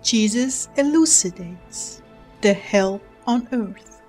Jesus elucidates the hell on earth.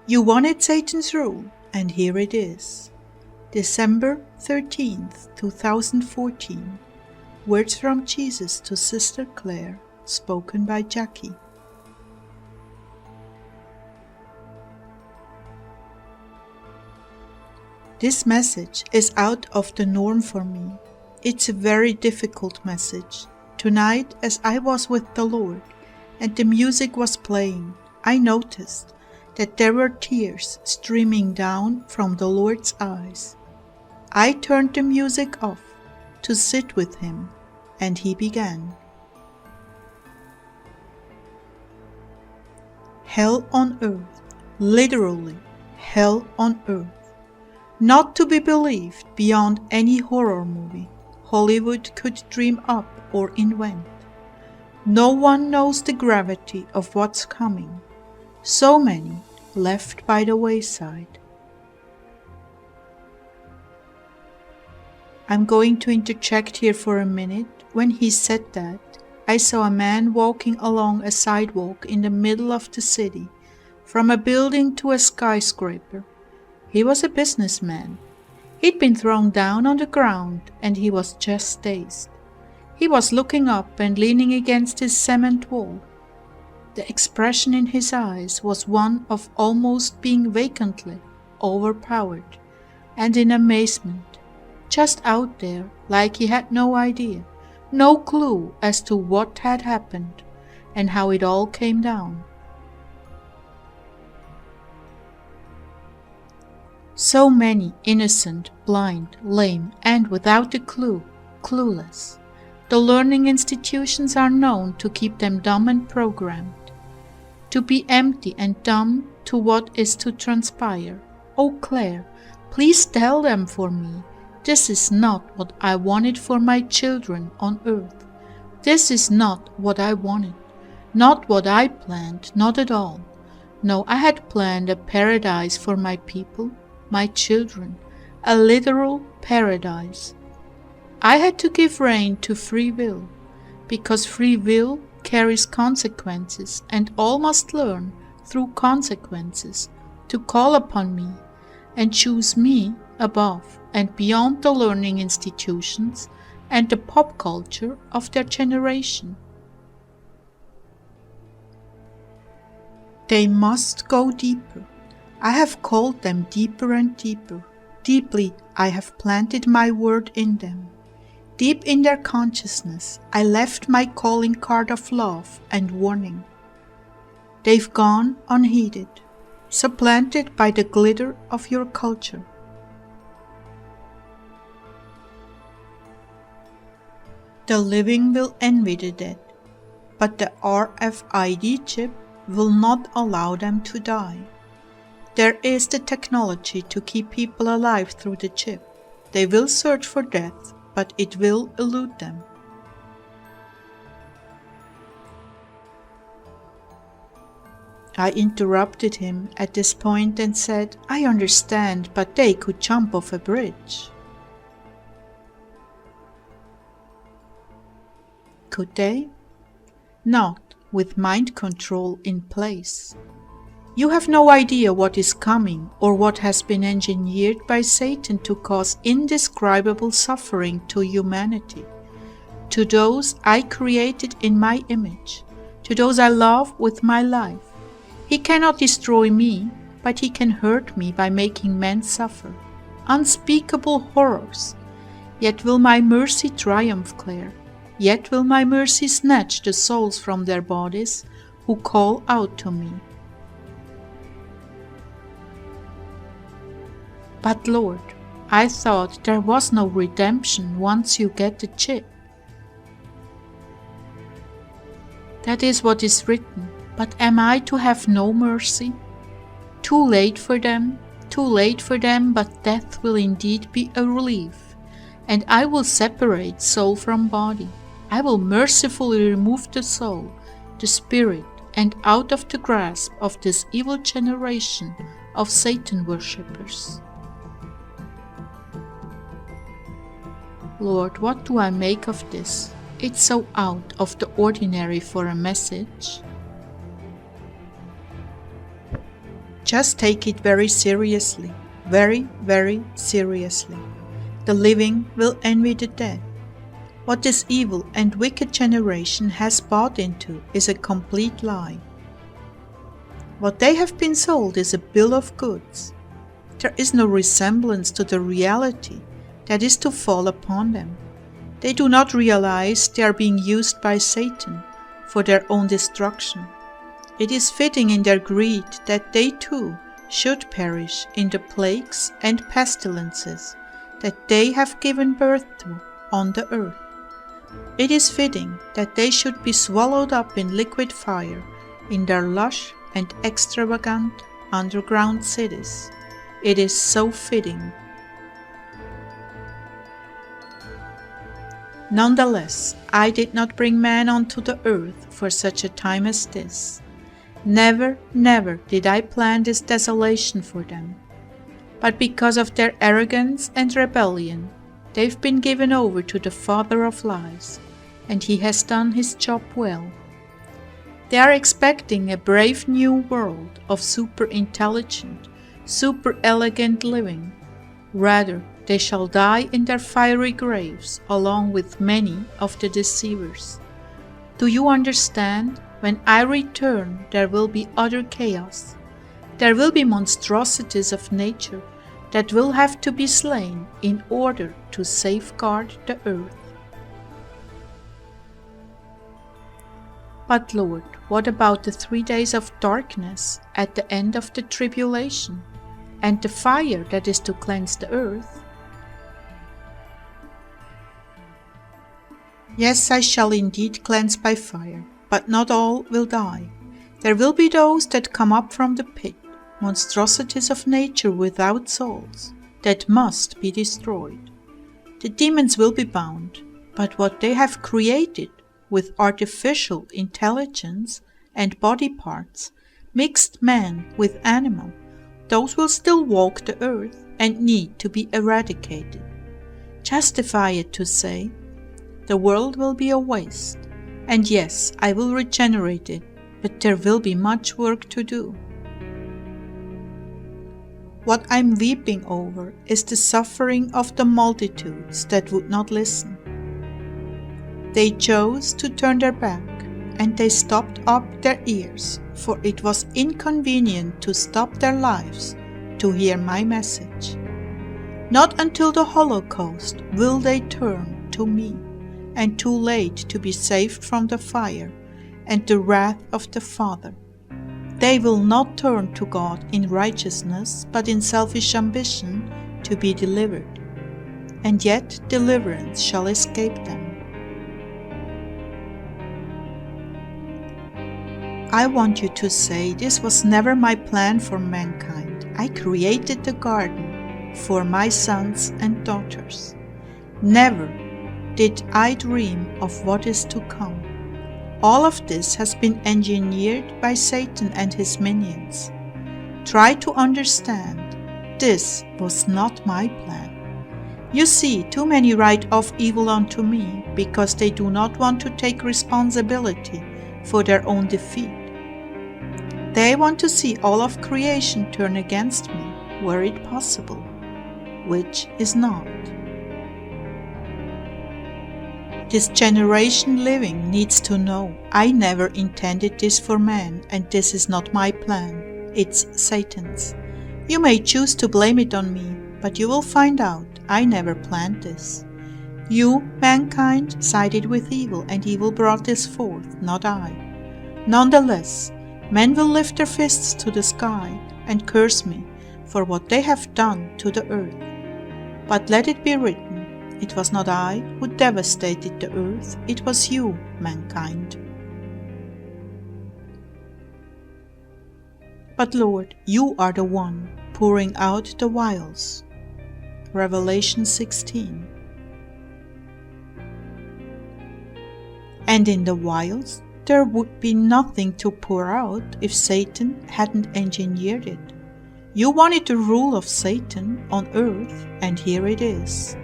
You wanted Satan's rule, and here it is. December 13th, 2014. Words from Jesus to Sister Clare, spoken by Jackie. This message is out of the norm for me. It's a very difficult message. Tonight, as I was with the Lord and the music was playing, I noticed that there were tears streaming down from the Lord's eyes. I turned the music off to sit with him, and he began. Hell on earth, literally hell on earth. Not to be believed beyond any horror movie Hollywood could dream up or invent. No one knows the gravity of what's coming. So many left by the wayside. I'm going to interject here for a minute. When he said that, I saw a man walking along a sidewalk in the middle of the city, from a building to a skyscraper. He was a businessman. He'd been thrown down on the ground and he was just dazed. He was looking up and leaning against his cement wall. The expression in his eyes was one of almost being vacantly overpowered and in amazement, just out there like he had no idea, no clue as to what had happened and how it all came down. So many innocent, blind, lame, and without a clue, clueless. The learning institutions are known to keep them dumb and programmed. To be empty and dumb to what is to transpire. Oh, Clare, please tell them for me. This is not what I wanted for my children on earth. This is not what I wanted. Not what I planned, not at all. No, I had planned a paradise for my people, my children, a literal paradise. I had to give rein to free will, because free will carries consequences, and all must learn through consequences to call upon me and choose me above and beyond the learning institutions and the pop culture of their generation. They must go deeper. I have called them deeper and deeper. Deeply I have planted my word in them. Deep in their consciousness I left my calling card of love and warning. They've gone unheeded, supplanted by the glitter of your culture. The living will envy the dead, but the RFID chip will not allow them to die. There is the technology to keep people alive through the chip. They will search for death, but it will elude them. I interrupted him at this point and said, I understand, but they could jump off a bridge. Could they? Not with mind control in place. You have no idea what is coming or what has been engineered by Satan to cause indescribable suffering to humanity, to those I created in my image, to those I love with my life. He cannot destroy me, but he can hurt me by making men suffer. Unspeakable horrors. Yet will my mercy triumph, Clare. Yet will my mercy snatch the souls from their bodies who call out to me. But Lord, I thought there was no redemption once you get the chip. That is what is written, but am I to have no mercy? Too late for them, but death will indeed be a relief, and I will separate soul from body. I will mercifully remove the soul, the spirit, and out of the grasp of this evil generation of Satan worshippers. Lord, what do I make of this? It's so out of the ordinary for a message. Just take it very seriously, very, very seriously. The living will envy the dead. What this evil and wicked generation has bought into is a complete lie. What they have been sold is a bill of goods. There is no resemblance to the reality that is to fall upon them. They do not realize they are being used by Satan for their own destruction. It is fitting in their greed that they too should perish in the plagues and pestilences that they have given birth to on the earth. It is fitting that they should be swallowed up in liquid fire in their lush and extravagant underground cities. It is so fitting. Nonetheless, I did not bring man onto the earth for such a time as this. Never, never did I plan this desolation for them. But because of their arrogance and rebellion, they've been given over to the father of lies, and he has done his job well. They are expecting a brave new world of super intelligent, super elegant living. Rather, they shall die in their fiery graves along with many of the deceivers. Do you understand? When I return, there will be utter chaos. There will be monstrosities of nature that will have to be slain in order to safeguard the earth. But Lord, what about the 3 days of darkness at the end of the tribulation, and the fire that is to cleanse the earth? Yes, I shall indeed cleanse by fire, but not all will die. There will be those that come up from the pit, monstrosities of nature without souls, that must be destroyed. The demons will be bound, but what they have created with artificial intelligence and body parts, mixed man with animal, those will still walk the earth and need to be eradicated. Justify it to say, the world will be a waste, and yes, I will regenerate it, but there will be much work to do. What I'm weeping over is the suffering of the multitudes that would not listen. They chose to turn their back, and they stopped up their ears, for it was inconvenient to stop their lives to hear my message. Not until the Holocaust will they turn to me, and too late to be saved from the fire and the wrath of the Father. They will not turn to God in righteousness, but in selfish ambition to be delivered. And yet deliverance shall escape them. I want you to say, this was never my plan for mankind. I created the garden for my sons and daughters. Never did I dream of what is to come. All of this has been engineered by Satan and his minions. Try to understand, this was not my plan. You see, too many write off evil unto me because they do not want to take responsibility for their own defeat. They want to see all of creation turn against me, were it possible, which is not. This generation living needs to know, I never intended this for man, and this is not my plan, it's Satan's. You may choose to blame it on me, but you will find out I never planned this. You, mankind, sided with evil, and evil brought this forth, not I. Nonetheless, men will lift their fists to the sky and curse me for what they have done to the earth. But let it be written, it was not I who devastated the earth, it was you, mankind. But Lord, you are the one pouring out the vials. Revelation 16. And in the vials, there would be nothing to pour out if Satan hadn't engineered it. You wanted the rule of Satan on earth, and here it is.